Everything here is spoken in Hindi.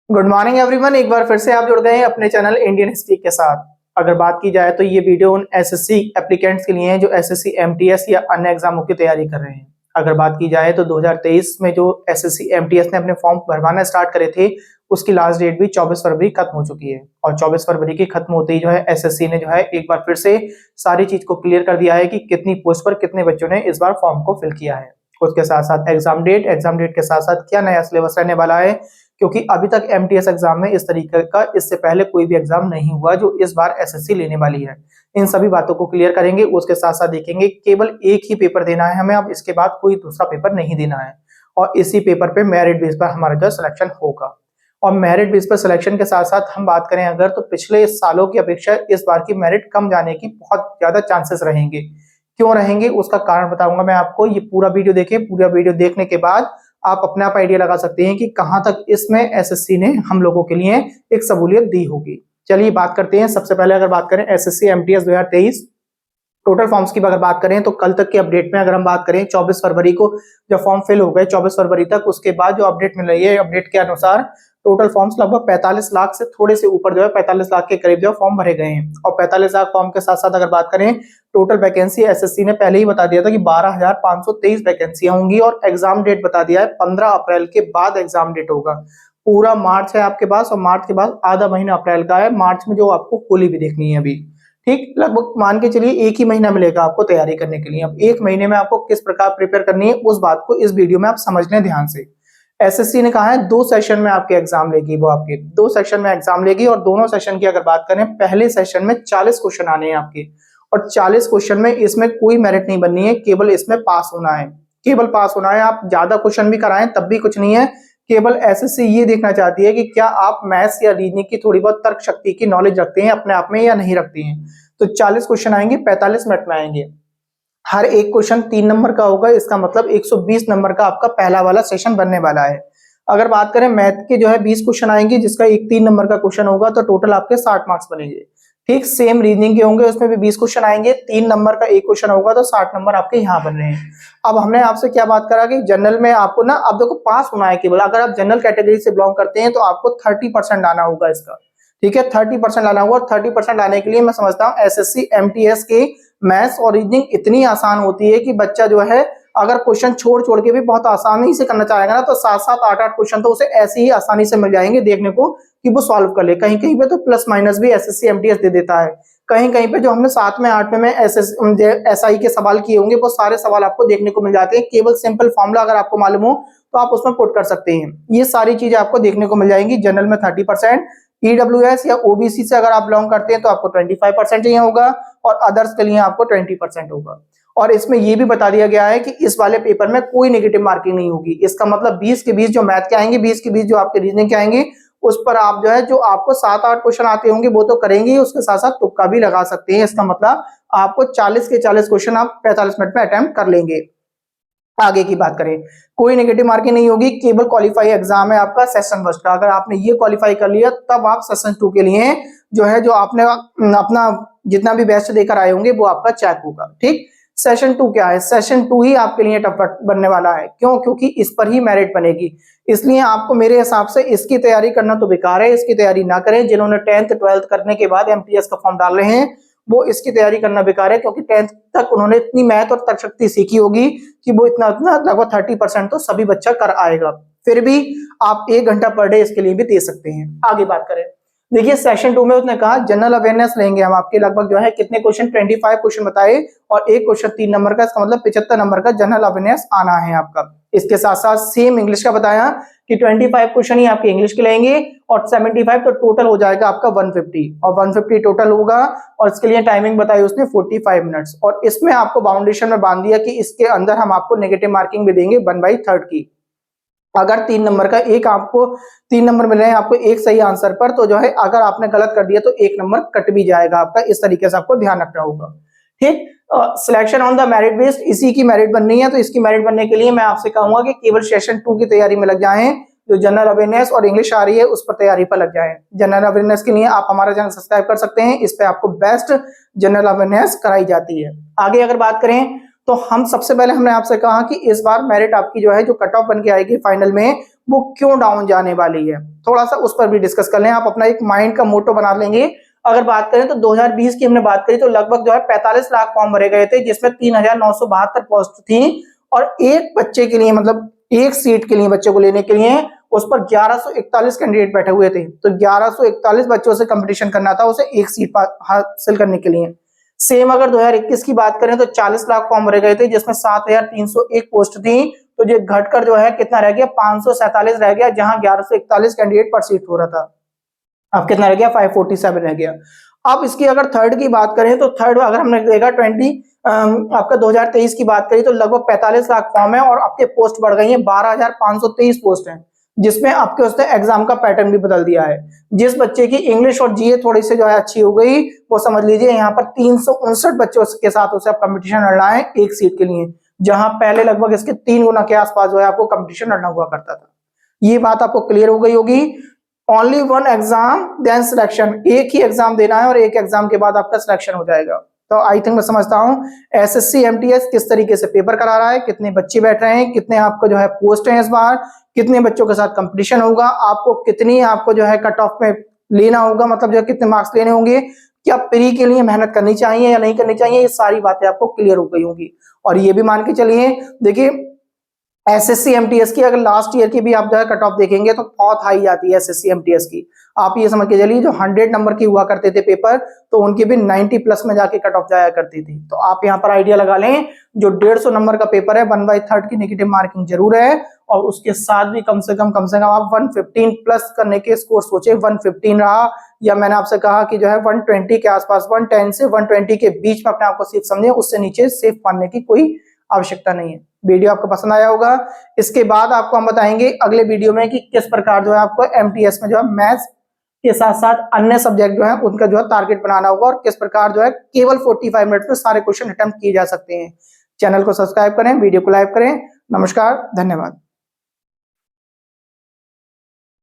Good morning everyone. एक बार फिर से आप जुड़ गए हैं अपने चैनल इंडियन हिस्ट्री के साथ। अगर बात की जाए तो ये वीडियो उन एसएससी एप्लीकेंट्स के लिए है जो एसएससी एमटीएस या अन्य एग्जामों की तैयारी कर रहे हैं। अगर बात की जाए तो 2023 में जो एसएससी एमटीएस ने अपने फॉर्म भरवाना स्टार्ट करे थे उसकी लास्ट डेट भी 24 फरवरी खत्म हो चुकी है और 24 फरवरी की खत्म होते ही जो है एसएससी ने जो है एक बार फिर से सारी चीज को क्लियर कर दिया है कि कितनी पोस्ट पर कितने बच्चों ने इस बार फॉर्म को फिल किया है। उसके साथ साथ एग्जाम डेट के साथ साथ क्या नया सिलेबस रहने वाला है, क्योंकि अभी तक एमटीएस एग्जाम में इस तरीके का इससे पहले कोई भी एग्जाम नहीं हुआ जो इस बार एसएससी लेने वाली है। इन सभी बातों को क्लियर करेंगे। उसके साथ साथ देखेंगे केवल एक ही पेपर देना है हमें, अब इसके बाद कोई दूसरा पेपर नहीं देना है और इसी पेपर पे मेरिट बेस पर हमारा जो सिलेक्शन होगा। और मेरिट बेस पर सिलेक्शन के साथ साथ हम बात करें अगर तो पिछले सालों की अपेक्षा इस बार की मेरिट कम जाने की बहुत ज्यादा चांसेस रहेंगे। क्यों रहेंगे उसका कारण बताऊंगा मैं आपको। ये पूरा वीडियो देखें, पूरा वीडियो देखने के बाद आप अपने आप आइडिया लगा सकते हैं कि कहां तक इसमें एसएससी ने हम लोगों के लिए एक सहूलियत दी होगी। चलिए बात करते हैं। सबसे पहले अगर बात करें एसएससी एमटीएस 2023 टोटल फॉर्म्स की अगर बात करें तो कल तक के अपडेट में अगर हम बात करें 24 फरवरी को जब फॉर्म फिल हो गए 24 फरवरी तक, उसके बाद जो अपडेट मिल रही है अपडेट के अनुसार टोटल फॉर्म्स लगभग 45 लाख से थोड़े से ऊपर जो है 45 लाख के करीब जो फॉर्म भरे गए हैं। और 45 लाख फॉर्म के साथ साथ अगर बात करें टोटल वैकेंसी एसएससी ने पहले ही बता दिया था कि 12,523 वैकेंसियां होंगी और एग्जाम डेट बता दिया है 15 अप्रैल के बाद एग्जाम डेट होगा। पूरा मार्च है आपके पास और मार्च के बाद आधा महीना अप्रैल का है। मार्च में जो आपको होली भी देखनी है अभी, ठीक, लगभग मान के चलिए एक ही महीना मिलेगा आपको तैयारी करने के लिए। अब एक महीने में आपको किस प्रकार प्रिपेयर करनी है उस बात को इस वीडियो में आप समझ लें ध्यान से। एसएससी ने कहा है 2 सेशन में आपके एग्जाम लेगी, वो आपके 2 सेशन में एग्जाम लेगी और दोनों सेशन की अगर बात करें पहले सेशन में 40 क्वेश्चन आने हैं आपके और 40 क्वेश्चन में इसमें कोई मेरिट नहीं बननी है, केवल इसमें पास होना है। केवल पास होना है। आप ज्यादा क्वेश्चन भी कराएं तब भी कुछ नहीं है। केवल एसएससी ये देखना चाहती है कि क्या आप मैथ्स या रीजनिंग की थोड़ी बहुत तर्क शक्ति की नॉलेज रखते हैं अपने आप में या नहीं रखते हैं। तो 40 क्वेश्चन आएंगे, 45 मिनट में आएंगे। हर एक क्वेश्चन 3 नंबर का होगा, इसका मतलब 120 नंबर का आपका पहला वाला सेशन बनने वाला है। अगर बात करें मैथ के जो है 20 क्वेश्चन आएंगे जिसका एक 3 नंबर का क्वेश्चन होगा, तो टोटल आपके 60 मार्क्स बनेंगे। ठीक सेम रीजनिंग के होंगे, उसमें भी 20 क्वेश्चन आएंगे, 3 नंबर का एक क्वेश्चन होगा, तो 60 नंबर आपके यहाँ बन रहे हैं। अब हमने आपसे क्या बात करा कि जनरल में आपको ना, अब देखो पास होना है केवल। अगर आप जनरल कैटेगरी से बिलोंग करते हैं तो आपको 30% लाना होगा इसका, ठीक है, 30% लाना होगा। और 30% लाने के लिए मैं समझता हूँ एसएससी एमटीएस के मैथ्स और रीजनिंग इतनी आसान होती है कि बच्चा जो है अगर क्वेश्चन छोड़ छोड़ के भी बहुत आसानी से करना चाहेगा ना, तो 7-7 8-8 क्वेश्चन तो उसे ऐसे ही आसानी से मिल जाएंगे देखने को कि वो सॉल्व कर ले। कहीं कहीं पे तो प्लस माइनस भी एसएससी एमटीएस दे देता है। कहीं कहीं पे जो हमने 7वें 8वें में एसआई के सवाल किए होंगे वो सारे सवाल आपको देखने को मिल जाते हैं। केवल सिंपल फॉर्मूला अगर आपको मालूम हो तो आप उसमें पुट कर सकते हैं। ये सारी चीजें आपको देखने को मिल जाएंगी। जनरल में 30%, ईडब्ल्यूएस या ओबीसी से अगर आप बिलोंग करते हैं तो आपको 25% ही होगा और अदर्स के लिए आपको 20% होगा। और इसमें यह भी बता दिया गया है कि इस वाले पेपर में कोई नेगेटिव मार्किंग नहीं होगी। इसका मतलब 20 के 20 जो मैथ के आएंगे, 20 के 20 जो आपके रीजनिंग के आएंगे, उस पर आप जो है जो आपको 7-8 क्वेश्चन आते होंगे वो तो करेंगे ही, उसके साथ साथ तुक्का भी लगा सकते हैं। इसका मतलब आपको 40 के 40 क्वेश्चन आप 45 मिनट में अटेम्प्ट कर लेंगे। आगे की बात करें, कोई नेगेटिव मार्किंग नहीं होगी, केवल क्वालिफाई एग्जाम है आपका सेशन फर्स्ट का। अगर आपने ये क्वालिफाई कर लिया तब आप सेशन 2 के लिए जो है जो आपने अपना जितना भी बेस्ट देकर आए होंगे वो आपका चेक होगा। ठीक, सेशन 2 क्या है? सेशन 2 ही आपके लिए टफ बनने वाला है। क्यों? क्योंकि इस पर ही मेरिट बनेगी। इसलिए आपको मेरे हिसाब से इसकी तैयारी करना तो बेकार है, इसकी तैयारी ना करें। जिन्होंने 10th 12th करने के बाद एमटीएस का फॉर्म डाल रहे हैं वो इसकी तैयारी करना बेकार है, क्योंकि 10th तक उन्होंने इतनी मैथ और तर्क शक्ति सीखी होगी कि वो इतना लगभग 30% तो सभी बच्चा कर आएगा। फिर भी आप 1 घंटा पर डे इसके लिए भी दे सकते हैं। आगे बात करें, देखिए सेशन 2 में उसने कहा जनरल अवेयरनेस लेंगे हम आपके लगभग जो है कितने क्वेश्चन, 25 क्वेश्चन बताए और एक क्वेश्चन 3 नंबर का, इसका मतलब 75 नंबर का जनरल अवेयरनेस आना है आपका। इसके साथ साथ सेम इंग्लिश का बताया कि 25 क्वेश्चन ही आपके इंग्लिश के लेंगे और 75 तो टोटल हो जाएगा आपका 150 और 150 टोटल होगा। और इसके लिए टाइमिंग बताई उसने 45 मिनट्स और इसमें आपको बाउंडेशन में बांध दिया कि इसके अंदर हम आपको नेगेटिव मार्किंग भी देंगे 1/3 की। अगर 3 नंबर का एक आपको 3 नंबर मिल रहे हैं आपको एक सही आंसर पर, तो जो है अगर आपने गलत कर दिया तो 1 नंबर कट भी जाएगा आपका। इस तरीके से आपको ध्यान रखना होगा। ठीक, selection on the merit based, इसी की मेरिट बननी है। तो इसकी मेरिट बनने के लिए मैं आपसे कहूंगा कि केवल सेशन 2 की तैयारी में लग जाएं। जो जनरल अवेयरनेस और इंग्लिश आ रही है उस पर तैयारी पर लग जाएं। जनरल अवेयरनेस के लिए आप हमारा चैनल सब्सक्राइब कर सकते हैं, इस पे आपको बेस्ट जनरल अवेयरनेस कराई जाती है। आगे अगर बात करें तो हम सबसे पहले हमने आपसे कहा कि इस बार मेरिट आपकी जो है जो कट ऑफ बन के आएगी फाइनल में वो क्यों डाउन जाने वाली है, थोड़ा सा उस पर भी डिस्कस कर लें। आप अपना एक माइंड का मोटो बना लेंगे। अगर बात करें तो 2020 की हमने बात करी तो लगभग जो है 45 लाख फॉर्म भरे गए थे, जिसमें 3972 पोस्ट थी और एक बच्चे के लिए मतलब एक सीट के लिए बच्चे को लेने के लिए उस पर 1141 कैंडिडेट बैठे हुए थे। तो 1141 बच्चों से कंपटीशन करना था उसे एक सीट हासिल करने के लिए। सेम अगर 2021 की बात करें तो 40 लाख फॉर्म भरे गए थे, जिसमें 7301 पोस्ट थी। तो ये घटकर जो है कितना रह गया, 547 रह गया, जहां 1141 कैंडिडेट पर सीट हो रहा था। अब कितना रह गया, 547 रह गया। अब इसकी अगर थर्ड की बात करें तो थर्ड अगर हमने देखा आपका 2023 की बात करी तो लगभग 45 लाख फॉर्म है और आपके पोस्ट बढ़ गई है, 12,523 पोस्ट हैं, जिसमें आपके उसने एग्जाम का पैटर्न भी बदल दिया है। जिस बच्चे की इंग्लिश और जीए थोड़ी सी जो है अच्छी हो गई, वो समझ लीजिए यहाँ पर 359 बच्चों के साथ उसे अब कंपटीशन लड़ना है एक सीट के लिए, जहां पहले लगभग इसके 3 गुना के आसपास जो है आपको कंपटीशन लड़ना हुआ करता था। ये बात आपको क्लियर हो गई होगी। Only one exam then selection, एक ही एग्जाम देना है और एक एग्जाम के बाद आपका सिलेक्शन हो जाएगा। तो आई थिंक मैं समझता हूं एसएससी एमटीएस किस तरीके से पेपर करा रहा है, कितने बच्चे बैठ रहे हैं, कितने आपको जो है पोस्ट हैं इस बार, कितने बच्चों के साथ कंपटीशन होगा, आपको कितनी आपको जो है कट ऑफ में लेना होगा, मतलब जो है कितने मार्क्स लेने होंगे, क्या प्री के लिए मेहनत करनी चाहिए या नहीं करनी चाहिए, ये सारी बातें आपको क्लियर हो गई होंगी। और ये भी मान के चलिए, देखिए एसएससी एमटीएस की अगर लास्ट ईयर की भी आप जो है कट ऑफ देखेंगे तो बहुत हाई आती है एसएससी एमटीएस की। आप ये समझ के चलिए जो 100 नंबर की हुआ करते थे पेपर, तो उनकी भी 90 प्लस में जाके कट ऑफ जाया करती थी। तो आप यहाँ पर आइडिया लगा लें, जो 150 नंबर का पेपर है 1/3 की नेगेटिव मार्किंग जरूर है, और उसके साथ भी कम से कम आप 115 प्लस करने के स्कोर सोचे। 115 रहा या मैंने आपसे कहा कि जो है 120 के आसपास, 110 से 120 के बीच में अपने आपको सेफ समझे, उससे नीचे सेफ मानने की कोई आवश्यकता नहीं है। वीडियो आपको पसंद आया होगा। इसके बाद आपको हम बताएंगे अगले वीडियो में कि किस प्रकार जो है आपको एमटीएस में जो है मैथ्स के साथ साथ अन्य सब्जेक्ट जो है उनका जो है टारगेट बनाना होगा, और किस प्रकार जो है केवल 45 मिनट में सारे क्वेश्चन अटेम्प्ट किए जा सकते हैं। चैनल को सब्सक्राइब करें, वीडियो को लाइक करें। नमस्कार, धन्यवाद।